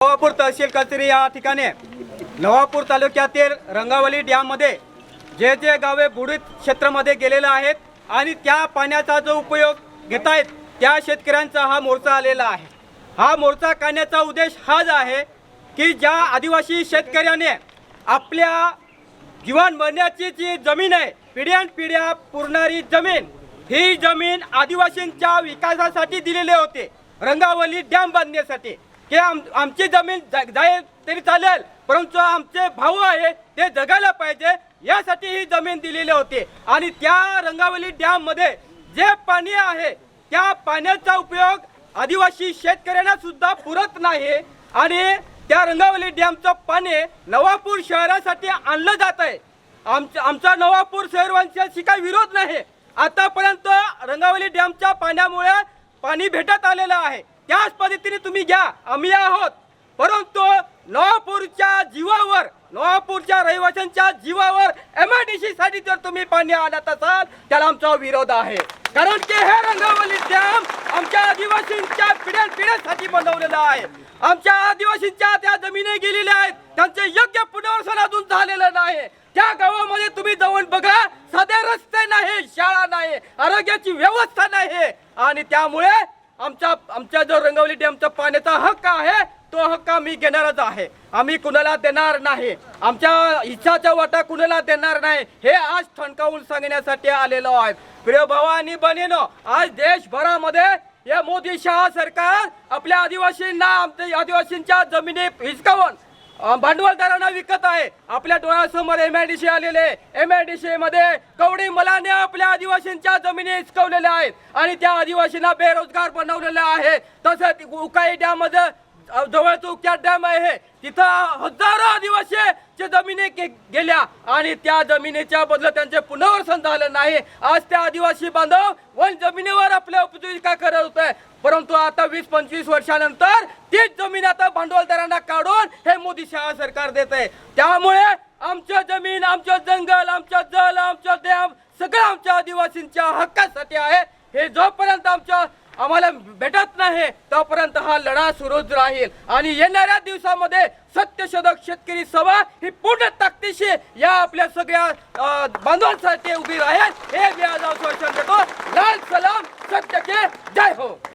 नवापूर तहसील कचेरी या ठिकाणी नवापूर तालुक्यातील रंगावली डॅममध्ये जे गावे बुडीत क्षेत्रामध्ये गेलेले आहेत आणि त्या पाण्याचा जो उपयोग घेत आहेत त्या शेतकऱ्यांचा हा मोर्चा आलेला आहे। हा मोर्चा काढण्याचा उद्देश हाच आहे की ज्या आदिवासी शेतकऱ्याने आपल्या जीवन मरण्याची जी जमीन आहे, पिढ्यानपिढ्या पुरणारी जमीन, ही जमीन आदिवासींच्या विकासासाठी दिलेले होते, रंगावली डॅम बांधण्यासाठी की आमची जमीन जाईल तरी चालेल, परंतु आमचे भाऊ आहे ते जगायला पाहिजे यासाठी ही जमीन दिलेली होती। आणि त्या रंगावली डॅम मध्ये जे पाणी आहे त्या पाण्याचा उपयोग आदिवासी शेतकऱ्यांना सुद्धा पुरत नाही आणि त्या रंगावली डॅमचं पाणी नवापूर शहरासाठी आणलं जात आहे। आमचा नवापूर शहरवासियांशी काही विरोध नाही, आतापर्यंत रंगावली डॅमच्या पाण्यामुळे पाणी भेटत आलेलं आहे, त्याच पद्धतीने तुम्ही घ्या, आम्ही आहोत। परंतु नवापूरच्या जीवावर, नवापूरच्या रहिवाशांच्या जीवावर MIDC साठी जर तुम्ही पाणी आणत असाल त्याला आमचा विरोध आहे, कारण की हे रंगावली डॅम आमच्या आदिवासींच्या पिढ्यानपिढ्यांसाठी बनवलेला आहे। आमच्या आदिवासींच्या त्या जमिनी गेलेल्या आहेत, त्यांचे योग्य पुनर्वसन अजून झालेलं नाही। त्या गावामध्ये तुम्ही जाऊन बघा, साधे रस्ते नाही, शाळा नाही, आरोग्याची व्यवस्था नाही आणि त्यामुळे आमच्या जो रंगावली डॅमचा पाण्याचा हक्क आहे तो हक्क आम्ही घेणारच आहे, आम्ही कुणाला देणार नाही, आमच्या इच्छाचा वाटा कुणाला देणार नाही, हे आज ठणकावून सांगण्यासाठी आलेलो आहे। प्रिय भाऊ आणि बहिणींनो, आज देशभरामध्ये हे मोदी शहा सरकार आपल्या आदिवासींना, आमच्या आदिवासींच्या जमिनी हिसकावून भांडवलदारांना विकत आहे। आपल्या डोळ्यासमोर MIDC आलेले, MIDC मध्ये कवडी मलाने आपल्या आदिवासींच्या जमिनी हिसकवलेल्या आहेत आणि त्या आदिवासींना बेरोजगार बनवलेले आहे। तसंच उकाई डॅम मध्ये जवळच उक्या डॅम आहे, तिथं हजारो आदिवासी जमिनी गेल्या आणि त्या जमिनीच्या बदल्यात त्यांचे पुनर्वसन झालं नाही। आज त्या आदिवासी बांधव वन जमिनीवर आपल्या उपजीविका करत होते, परंतु आता 20-25 वर्षानंतर तीच जमीन आता भांडवलदारांना काढून हे मोदी शहा सरकार देत आहे। त्यामुळे आमच्या जमीन, आमचं जंगल, आमचं जल, आमचं डॅम सगळं आमच्या आदिवासींच्या हक्कासाठी आहे। हे जोपर्यंत आम्हाला भेटत नाही तोपर्यंत हा लढा सुरूच राहील आणि येणाऱ्या दिवसामध्ये सत्यशोधक शेतकरी सभा ही पूर्ण ताकदीशी या आपल्या सगळ्या बांधवांसाठी उभी राहील, हे मी आज आश्वासन देतो। लाल सलाम, सत्य के जय हो।